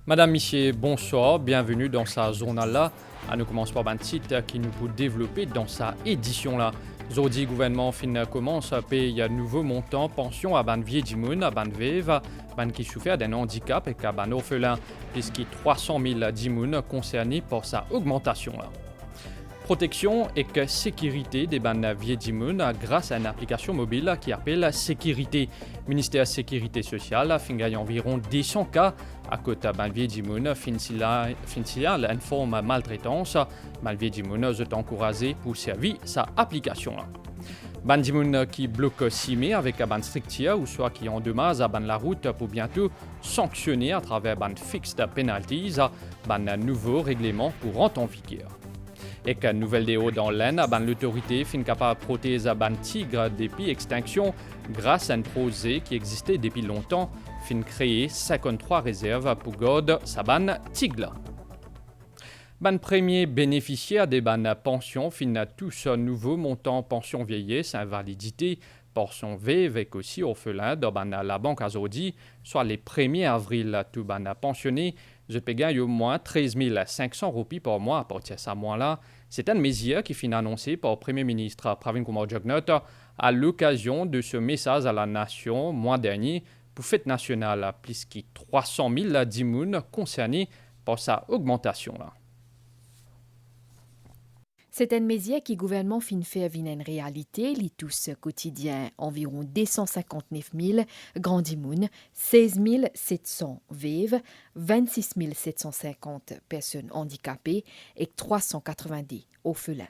Madame, Monsieur, bonsoir, bienvenue dans sa journal-là. Nous commençons par un titre qui nous peut développer dans sa édition-là. Aujourd'hui, gouvernement fin commence à payer un nouveau montant pension à ban vieux dimoun, à ban veuve, ban qui souffert d'un handicap et qu'à ban orphelin, puisqu'il y a 300 000 dimoun concernés par sa augmentation-là. Protection et que sécurité des ban vieux dimoun grâce à une application mobile qui appelle Sécurité. Ministère de la Sécurité sociale fin gagne environ 200 cas à côté ban vieux dimoun fin une forme maltraitance. Ban vieux dimoun est encouragé pour servir sa application. Ban dimoun qui bloque 6 mai avec un ban strictia ou soit qui endommage à ban la route pour bientôt sanctionner à travers ban fixed penalties, ban nouveau règlement pour rentrer en vigueur. Et qu'une nouvelle déo dans l'Aisne, l'autorité fin capable de protéger ban tigre depuis extinction grâce à un projet qui existait depuis longtemps, fin créer 53 réserves pour garder sa ban tigre. Ban premier bénéficiaire des ban pensions fin tous un nouveau montant pension vieillesse invalidité pour son veuve et aussi orphelin dans la banque aujourd'hui, soit les 1er avril tout ban pensionné. Je paye au moins 13 500 roupies par mois à partir de ce mois-là. C'est une mesure qui finit annoncée par le Premier ministre Pravin Kumar Jugnauth à l'occasion de ce message à la nation mois dernier pour fête nationale, plus de 300 000 dimoun concernés par sa augmentation. C'est une mesure qui le gouvernement fin fait une réalité, les tous quotidiens environ 259 000 grands dimoun, 16 700 veuves, 26 750 personnes handicapées et 390 orphelins.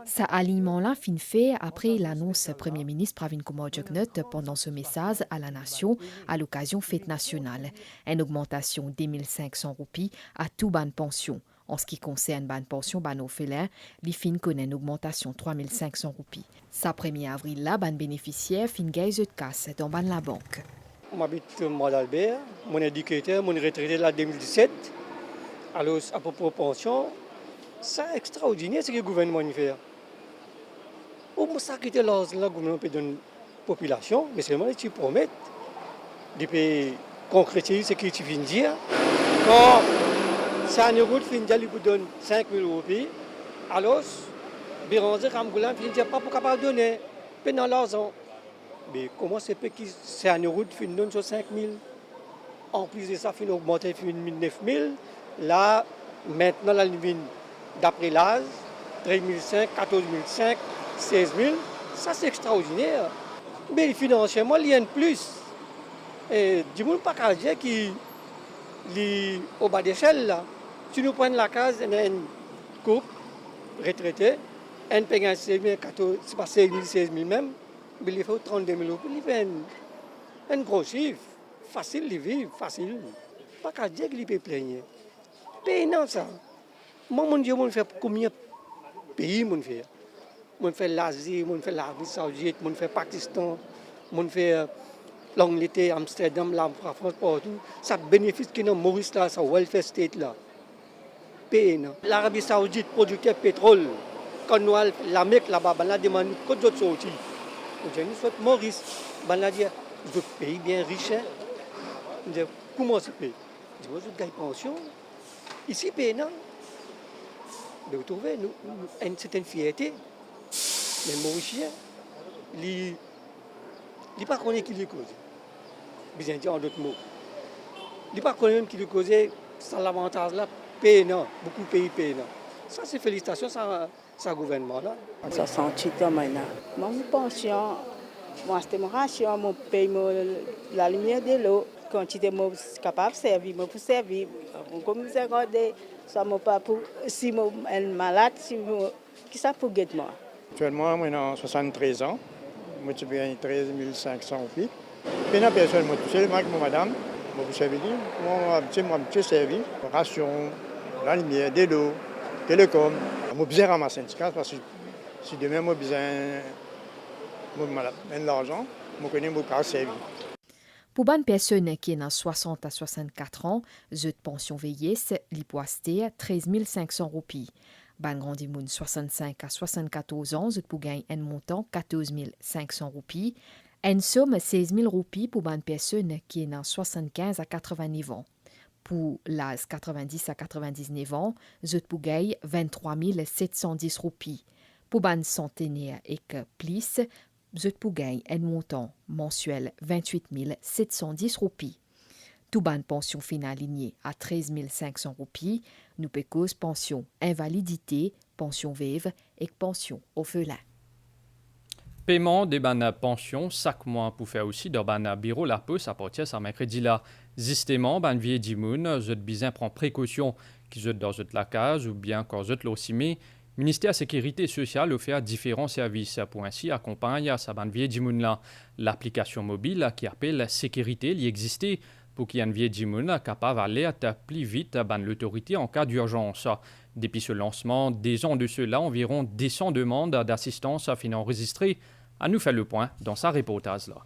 Ça aliment-là fin fait après l'annonce Premier ministre Pravin Kumar Jugnauth pendant ce message à la nation à l'occasion fête nationale. Une augmentation de 1 500 roupies à tout ban pension. En ce qui concerne ban pension, ban orphelin, li fin connaît une augmentation de 3 500 roupies. Sa 1er avril là, ban bénéficiaire fin gaise de casse dans ban la banque. J'habite Mois d'Albert, mon éducateur, mon retraité là 2017. Alors, à propos de pension, c'est extraordinaire ce que le gouvernement fait. Au moins, ça qui était là, le gouvernement peut donner la population, mais seulement tu promets de concrétiser ce que tu viens de dire. Quand c'est un euro de Findia, il vous donne 5 000 roupies, alors, Béranger Ramgoulan ne dit pas pour capable de donner, mais dans l'argent. Mais comment c'est que c'est un euro de fin donne sur 5 000? En plus de ça, il a augmenté fin 9 000. Là, maintenant, la limite d'après l'âge, 13 500, 14 500, 16 000, ça c'est extraordinaire. Mais financièrement, il y a un plus. Et du monde pas qu'à dire qui au bas d'échelle, là, si nous prenons la case, il y a une coupe retraitée, un paye 16 000, 14, c'est pas 16 000, 16 000 même, mais il faut 32 000 euros. Il fait un gros chiffre, facile de vivre, facile. Pas qu'à dire qu'il peut plaigner. Payant ça. Moi, mon Dieu, je fais combien de pays je fais? Je fais l'Asie, je fais l'Arabie Saoudite, je fais le Pakistan, je fais l'Angleterre, Amsterdam, la France, partout. Ça bénéficie que Maurice là, ça welfare state là. Payant. L'Arabie Saoudite, producteur de pétrole, quand nous allons la Mecque là-bas, on a demandé que d'autres sorties. Je dis, Maurice, on a dit, je pays bien riche. Je dis, comment ça paye? Je dis, je gagne pension. Ici, payant. De retrouver une certaine fierté. Mais les Mauriciens, ils ne savent pas qui les cause. Bien dit en d'autres mots. Ils ne savent pas même qui les cause, sans l'avantage là, payant, beaucoup de pays payant. Ça, c'est félicitations, ça gouvernement là. 68 ans maintenant. Mon pension, moi c'était mon ration, mon paye la lumière de l'eau. Quand j'étais capable de servir, pour servir. Comme je regardais, ça m'a pas pour si je suis malade, qui ça pour guider moi. Actuellement, moi j'ai 73 ans. Moi je gagne 13 500 roupies. Puis la personne, moi tout seul, moi madame, moi vous savez dire, moi je servi, ration, la lumière, de l'eau, télécom. Moi besoin ramasser une case parce que si demain moi besoin de l'argent, moi connais mon cas servi. Pour une personne qui est dans 60 à 64 ans, de pension vieillesse, l'hypoasté 13 500 roupies. Ban Grandimoun 65 à 74 ans, pour gagner un montant 14 500 roupies. Une somme 16 000 roupies pour une personne qui est dans 75 à 89 ans. Pour l'âge 90 à 99 ans, zot pou gay 23 710 roupies. Pour ban centenaire et que plus, zot pou gay un montant mensuel 28 710 roupies. Tout ban pension finale alignée à 13 500 roupies, nous peut cause pension invalidité, pension veuve et pension orphelin. Paiement des ban pensions, chaque mois pour faire aussi dans ban bureau la poste à partir de mercredi là. Justement, ban vie dimoun, zot bizin prend précaution qui zot dans zot la case ou bien quand zot l'ossimé. Ministère Sécurité sociale offre différents services pour ainsi accompagner sa ban vie dimoun là. L'application mobile qui appelle sécurité y existait pour qu'il y ait un vie dimoun capable d'aller plus vite ban l'autorité en cas d'urgence. Depuis ce lancement, des ans de cela, environ 200 demandes d'assistance fin enregistrées. À nous faire le point dans sa reportage là.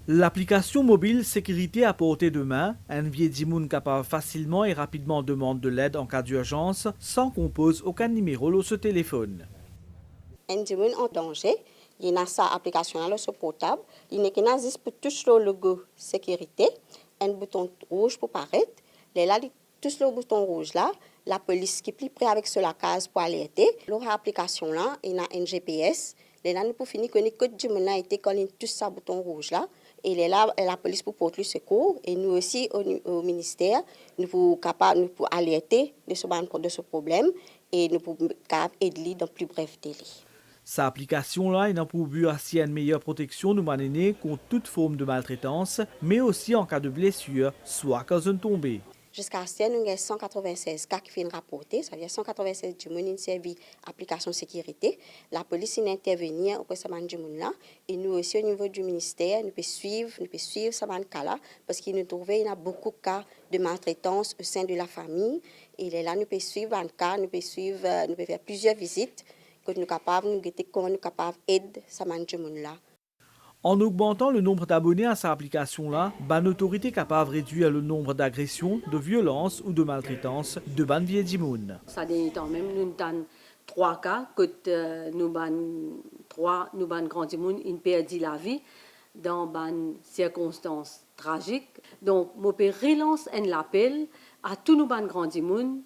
L'application mobile sécurité à portée de main, un vieil dimoun capable facilement et rapidement demande de l'aide en cas d'urgence sans qu'on pose aucun numéro sur ce téléphone. Un dimoun en danger, il y a sa application là sur portable, il n'y a juste pour toucher le logo sécurité, un bouton rouge pour paraître, là il touche le bouton rouge là, la police qui est plus près avec sur la case pour alerter. Leur application là, il y a un GPS. Là, nous pour finir que le code du monde a été quand il touche ce bouton rouge là. Et là, la police pour porter le secours. Et nous aussi, au ministère, nous pour alerter de ce problème et nous pour aider dans plus bref délai. Cette application-là a pour but assurer une meilleure protection de manenés contre toute forme de maltraitance, mais aussi en cas de blessure, soit quand une tombée. Jusqu'à ce nous avons 196 cas qui viennent rapporter, ça veut dire 196 du monde servi application sécurité. La police intervenir auprès de ce monde là et nous aussi au niveau du ministère, nous pouvons suivre ce cas là parce qu'il nous trouvait il y a beaucoup de cas de maltraitance au sein de la famille et là nous pouvons suivre un cas, nous pouvons faire plusieurs visites que nous capables nous guetter comment nous capables aider ce monde là. En augmentant le nombre d'abonnés à cette application-là, ban autorité capable de réduire le nombre d'agressions, de violences ou de maltraitance de ban vieil dimoun. Ça dernier temps même nous avons 3 cas que nous ban grand dimoun il perdu la vie dans ban circonstances tragiques. Donc moi peux relancer un appel à tous nos ban grand dimoun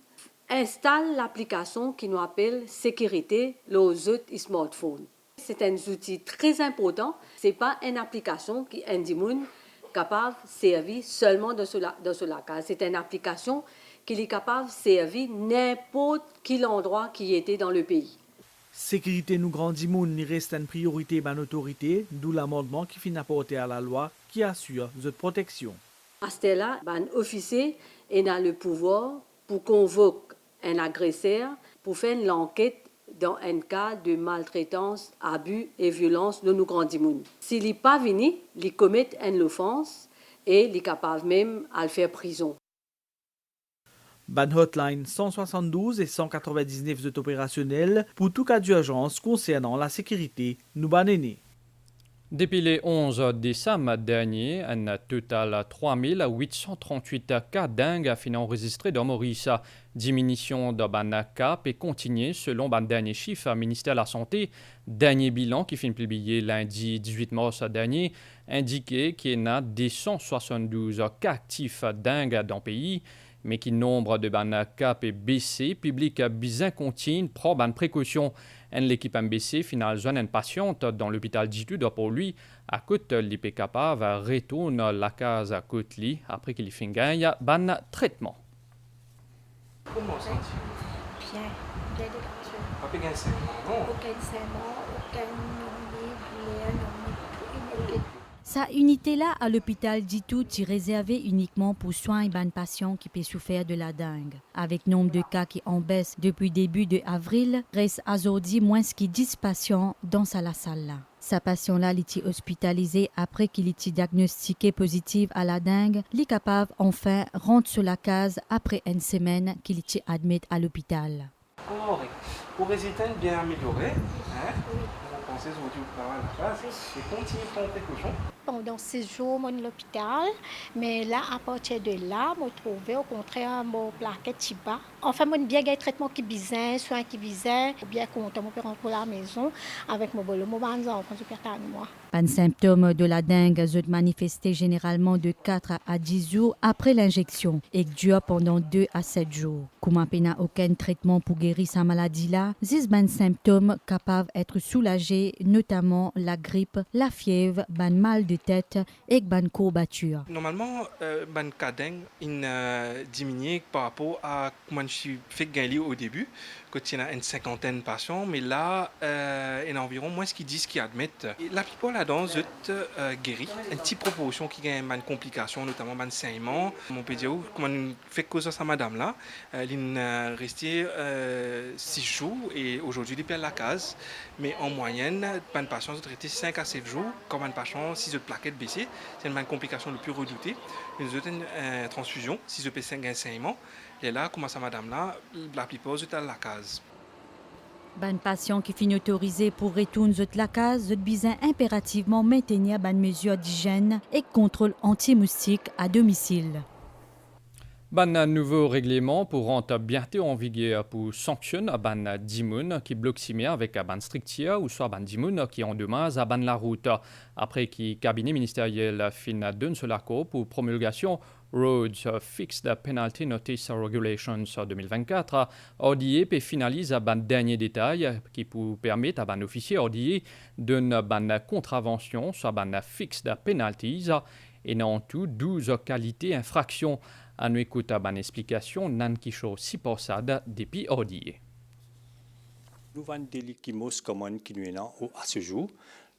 installe l'application qui nous appelle sécurité les autres smartphones. C'est un outil très important. Ce n'est pas une application qui est capable de servir seulement dans ce cas. C'est une application qui est capable de servir n'importe quel endroit qui était dans le pays. Sécurité nous grand dimoun reste une priorité de l'autorité, d'où l'amendement qui finit apporter à la loi qui assure cette protection. À ce là, l'officier a le pouvoir pour convoquer un agresseur pour faire l'enquête dans un cas de maltraitance, abus et violence de nos grands dimoun. S'il n'est pas venu, il commet une offense et il est capable même de le faire prison. Ban hotline 172 et 199 est opérationnel pour tout cas d'urgence concernant la sécurité nous banenés. Depuis le 11 décembre dernier, un total de 3838 cas dingues a fini enregistré dans Maurice. Diminution de ban cas et continuer selon ban dernier chiffre ministère de la Santé. Dernier bilan qui finit publié lundi 18 mars dernier indiquait qu'il y a 272 cas actifs dingues dans le pays, mais qui nombre de ban cas est baissé. Public bien continue prend ban précaution. L'équipe MBC finale jeune une patiente dans l'hôpital d'Itude pour lui. À côté, l'IP capable retourne la case à côté après qu'il fait un ban traitement. Comment senti? Bien, bien détendu. Pas de saignement, non? Aucun saignement, aucun douleur. Sa unité-là à l'hôpital d'Itout est réservée uniquement pour soins et patients qui peuvent souffrir de la dengue. Avec nombre de cas qui en baisse depuis début de avril, reste aujourd'hui moins que 10 patients dans la salle-là. Sa patient-là était hospitalisé après qu'il était diagnostiqué positif à la dengue. Il est capable enfin rentrer sur la case après une semaine qu'il était admis à l'hôpital. Pour résultat bien amélioré, hein? On pensait aujourd'hui au travail à la place et continuer à prendre précaution. pendant 6 jours à l'hôpital, mais là, à partir de là, je trouvais au contraire mon plaquette qui bas. Enfin, je bien un traitement qui bizarre, soin qui bizarre, bien content, je peux rentrer à la maison avec mon bolo, mon enfant, je peux être moi. Les symptômes de la dengue se manifestaient généralement de 4 à 10 jours après l'injection et durent pendant 2 à 7 jours. Comme il n'y a aucun traitement pour guérir sa maladie-là, ces symptômes capables d'être soulagés, notamment la grippe, la fièvre, le mal de tête et la courbature. Normalement, le cas dengue diminue par rapport à comment je fais gagner au début, quand il y a une cinquantaine de patients, mais là, il y a environ moins ce qu'ils disent qu'ils admettent. Et la plupart là-dedans, sont guéris. Une petite proportion qui gagne une complication, notamment un saignement. Mon pédiatre, comment on fait cause à sa madame-là, il est resté 6 jours et aujourd'hui, il perd la case. Mais en moyenne, les patients sont traités 5 à 7 jours. Comme un patient, si le plaquette baissée, c'est une complication la plus redoutée. Une transfusion, si je peux 5 un saignement. Et là, comment ça, madame-là, la plupart sont à la case. Les patients qui finissent autorisés pour retourner à la case doivent impérativement maintenir les mesures d'hygiène et contrôle anti-moustique à domicile. Un nouveau règlement pour rendre bientôt en vigueur pour sanctionner les dimoun qui bloquent avec un strictia ou soit les dimoun qui endommagent à la route. Après que le cabinet ministériel fin donne sur l'accord pour promulgation Roads Fixed Penalty Notice Regulations 2024, RDA peut finaliser un dernier détail qui peut permettre à un officier RDA de une contravention sur un Fixed Penalties et en tout 12 qualités infractions. À nous écouter une explication, Nan Kisho Siporsad depuis RDA. Nous avons des délits qui sont communs qui nous à ce jour.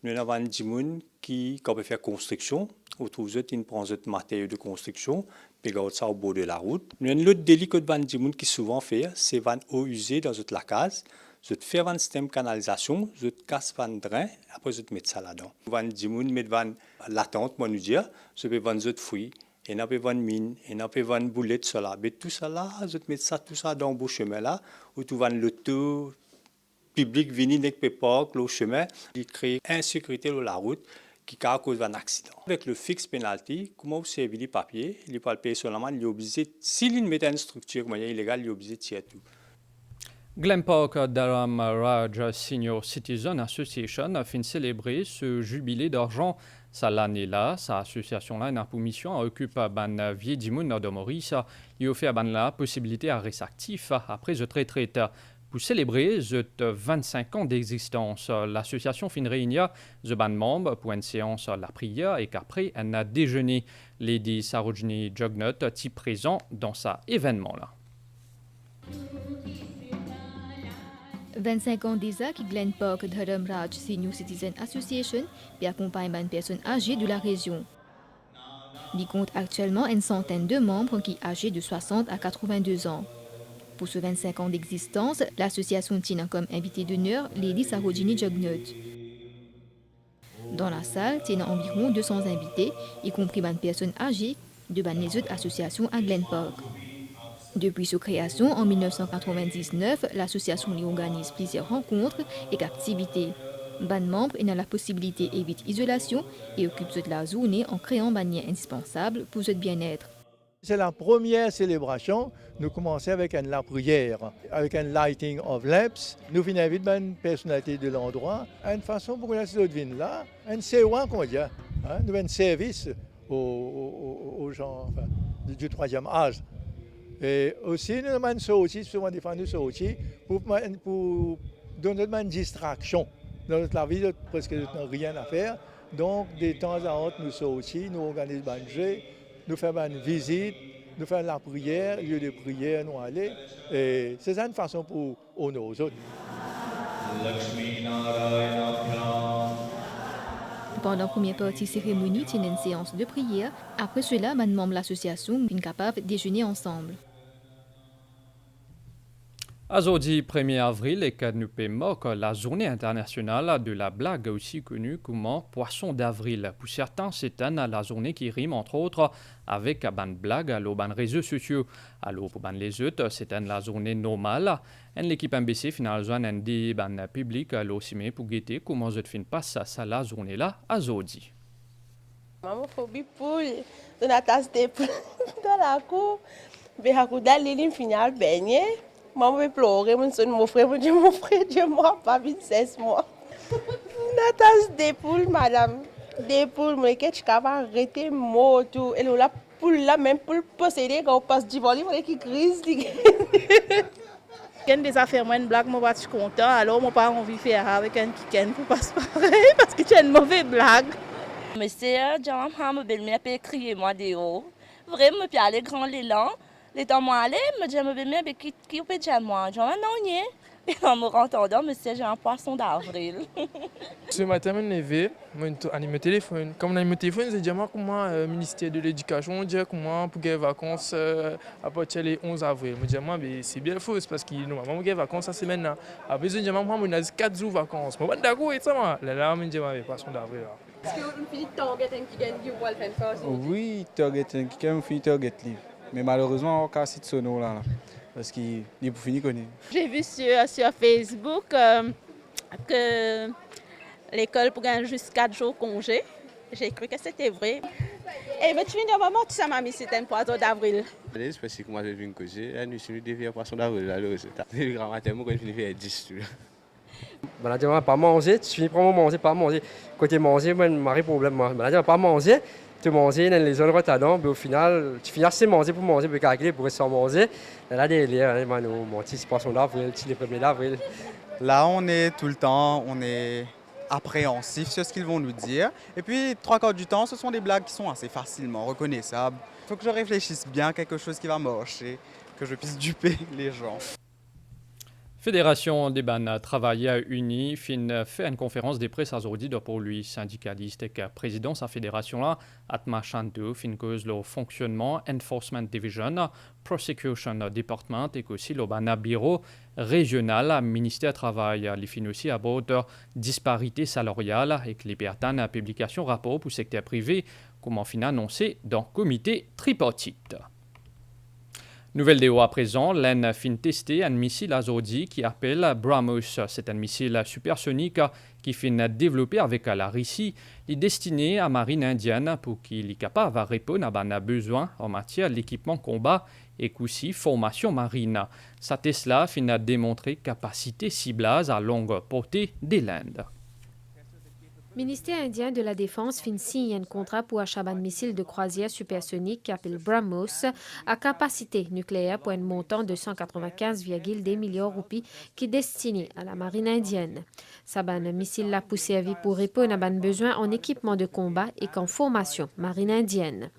Nous avons des gens qui peuvent faire construction. Nous trouvons qu'ils prennent des matériaux de construction, puis ils ça au bord de la route. Nous avons l'autre délit que des gens qui souvent fait, c'est des eaux usées dans la case. Vous faites un système de canalisation, vous cassez un drain, après vous mettez ça là-dedans. Vous avez des gens qui mettent l'attente, moi nous dire, vous pouvez vendre des fruits. Et on peut vendre mine, et on peut vendre boulette, cela. Mais tout ça là, vous mettez tout ça dans le chemin là, où tu vends l'auto public venu avec le parc, le chemin, il crée insécurité sur la route qui cause un accident. Avec le fixe penalty, comment vous servez les papiers, il n'est pas le payer seulement, il est obligé, s'il met une structure illégale, il est obligé de tirer tout. Glen Park Dharam Raj Senior Citizen Association a fait célébrer ce jubilé d'argent. Ça l'année-là, sa association-là a pour mission à occuper ban vieux dimoun de Maurice. Il offre ban la possibilité à rester actif après cette retraite. Pour célébrer cette 25 ans d'existence, l'association fin réunir the ban membres pour une séance la prière et qu'après un déjeuner. Lady Sarojini Jugnut est présent dans cet événement-là. 25 ans déjà que Glen Park Dharam Raj Senior Citizen Association accompagne les personnes âgées de la région. Il compte actuellement une centaine de membres qui sont âgés de 60 à 82 ans. Pour ce 25 ans d'existence, l'association tient comme invité d'honneur Lady Sarojini Jugnut. Dans la salle, il y a environ 200 invités, y compris des personnes âgées de les autres associations à Glen Park. Depuis sa création en 1999, l'association y organise plusieurs rencontres et activités. Les membres ont la possibilité d'éviter l'isolation et occupent la journée en créant des liens indispensables pour leur bien-être. C'est la première célébration. Nous commençons avec la prière, avec un lighting of lamps. Nous venons inviter une personnalité de l'endroit, une façon pour que nous viennent là, un séjour, comment dire, nous avons un service aux gens du troisième âge. Et aussi, nous avons sorti, souvent des fois nous sortis, pour donner une distraction. Dans notre vie, presque nous n'avons rien à faire. Donc, de temps en temps, nous sortis, nous organisons des jeux, nous faisons une visite, nous faisons la prière, lieu de prière, nous allons. Et c'est une façon pour honorer aux autres. Pendant la première partie cérémonie, il y a une séance de prière. Après cela, les membres de l'association sont capables de déjeuner ensemble. Aujourd'hui, 1er avril, et que nous marque la journée internationale de la blague, aussi connue comme Poisson d'avril. Pour certains, c'est la journée qui rime, entre autres, avec une blague sur les réseaux sociaux. Alors, pour les autres, c'est la journée normale. L'équipe MBC finalise un débat public pour guetter comment je passe la journée-là aujourd'hui. Maman phobie poule, de la tasse de poule dans la cour. Mais à coup d'aller l'île finale baigner, maman veut pleurer, mon frère me dit mon frère, Dieu moi pas 26 mois. La tasse de poule, madame, des poules, mais que tu vas arrêter mot tout. Et la poule là, même poule possédée quand on passe du vol, il faut qu'il grise. Quand des affaires, moi, une blague, moi, je suis content. Alors, moi, pas envie de faire avec un qui pour passer pareil, parce que tu as une mauvaise blague. Mais c'est un me belle-mère peut crier moi des hauts. Vraiment, puis aller grand l'élan. Les temps moi aller, me dire me belle-mère qui peut dire moi. J'en ai non nié. Et en me entendant, monsieur, j'ai un poisson d'avril. Ce matin, je me levé, je anime téléphone. Comme on anime téléphone, je dis comment le ministère de l'Éducation dit comment pour les vacances à partir du 11 avril. Je dis c'est bien faux parce que normalement les vacances la semaine là. Après je dis on a 4 jours de vacances. Je suis d'accord avec ça moi. Là je dis poisson d'avril. Est-ce que vous finissez targeting qui gagne du poil faire ça? Oui, targeting qui gagne finit target livre. Mais malheureusement on casse de sono là. Parce qu'il est pour finir connaître. J'ai vu sur Facebook que l'école pourrait juste 4 jours congé. J'ai cru que c'était vrai. Et tu viens de moment, tu sais, mamie, c'était un poisson d'avril. C'est parce que moi, je viens de causer. Je suis venu faire poisson d'avril. Le résultat. Le grand matin, moi, je finis faire 10. Je ne pas manger, tu finis par manger, pas manger. Côté manger, moi, je n'ai pas problème. Je ne pas manger. Tu manges dans les zones retardées, mais au final, tu finis assez manger pour manger, pour calculer, pour rester manger. Là, mon petit poisson d'avril, le 1er d'avril. Là, on est tout le temps, on est appréhensif sur ce qu'ils vont nous dire. Et puis, 3/4 du temps, ce sont des blagues qui sont assez facilement reconnaissables. Il faut que je réfléchisse bien à quelque chose qui va marcher, que je puisse duper les gens. Fédération des ban travailleurs unis fin fait une conférence de presse aujourd'hui pour lui syndicaliste et président de sa fédération là Atmachanto fin cause le fonctionnement Enforcement Division Prosecution Department et aussi le ban bureau régional ministère travail les fin aussi à bord de disparité salariale et que les pertan publication rapport pour secteur privé comment fin annoncé dans comité tripartite. Nouvelle déo à présent, l'en fin testé un missile azodi qui appelle BrahMos. C'est un missile supersonique qui fin développé avec la Russie. Il est destiné à la marine indienne pour qu'il est capable de répondre à nos besoins en matière d'équipement combat et aussi formation marine. Sa Tesla fin démontré capacité ciblage à longue portée de l'Inde. Ministère indien de la Défense signe un contrat pour achat d'un missile de croisière supersonique qui appelle BrahMos à capacité nucléaire pour un montant de 195,2 millions de roupies qui est destiné à la marine indienne. Ce missile là pour servir pour répondre à un besoin en équipement de combat et qu'en formation marine indienne.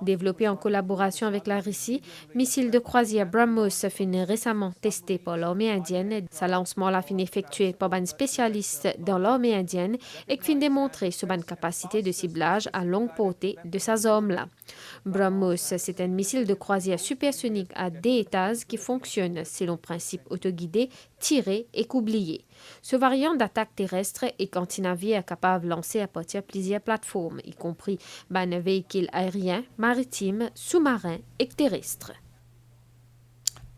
Développé en collaboration avec la Russie, missile de croisière BrahMos fin récemment testé par l'armée indienne. Sa lancement là fin effectué par un spécialiste dans l'armée indienne et qui démontrer sur une capacité de ciblage à longue portée de sa zone-là. BrahMos, c'est un missile de croisière supersonique à 2 étages qui fonctionne selon principe autoguidé, tiré et oublié. Ce variant d'attaque terrestre est anti-navire capable de lancer à partir de plusieurs plateformes, y compris un véhicule aérien, maritime, sous-marin et terrestre.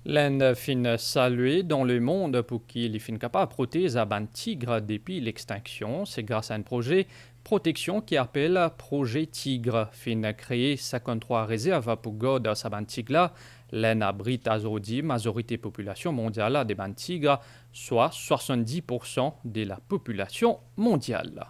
L'Inde fin salué dans le monde pour qu'il est fin capable de protéger un tigre depuis l'extinction. C'est grâce à un projet protection qui appelle Projet Tigre. Fin créé 53 réserves pour garder ce tigre là. L'Inde abrite aujourd'hui majorité population mondiale des tigres, soit 70% de la population mondiale.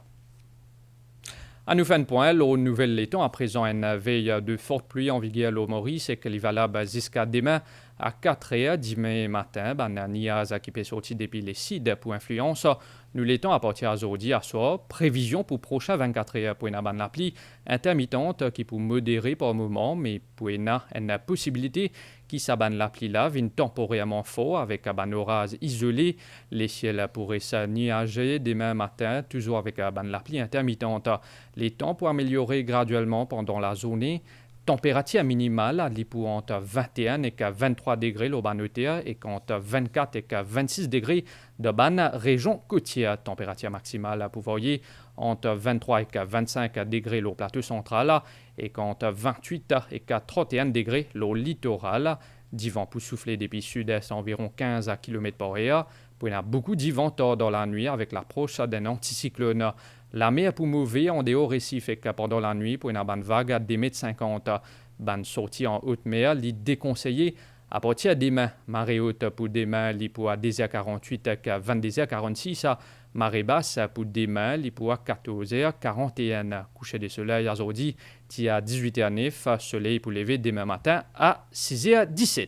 À nous faire un point, le Nouvelle-Letton, à présent une veille de forte pluie en vigueur au Maurice et qu'elle est valable jusqu'à demain à 4h dimanche matin. Un niaz qui peut sortir depuis les sites pour influence. Nous l'étons à partir d'aujourd'hui à soir. Prévision pour prochain 24 heures pour une la pluie intermittente qui peut modérer par moment, mais pour une possibilité qui s'abanne la pluie là, vient temporairement fort avec un orage isolé. Les ciels pourraient s'ennuager demain matin, toujours avec la pluie intermittente. Les temps pour améliorer graduellement pendant la journée. Température minimale à entre 21 et 23 degrés au Banotère et entre 24 et 26 degrés de ban région côtière. Température maximale pour voyer entre 23 et 25 degrés au plateau central et entre 28 et 31 degrés au littoral. Divan pour souffler depuis sud-est environ 15 km/h. Pour y a beaucoup d'ivent dans la nuit avec l'approche d'un anticyclone. La mer pour mauvais en dehors récif et que pendant la nuit pour une bonne vague à 2,50 m. Ban sortie en haute mer, li déconseillé à partir de demain. Marée haute pour demain, li pour 10h48 à 22h46. Marée basse pour demain, li pour 14h41. Coucher du soleil aujourd'hui, ti à 18h09. Soleil pour lever demain matin à 6h17.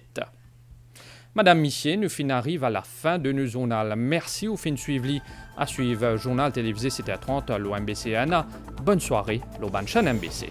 Madame Michier, nous fin arrive à la fin de nos journal. Merci au fin suivi. À suivre journal télévisé 7h30 l'OMBC Anna. Bonne soirée, l'Oban Chan MBC.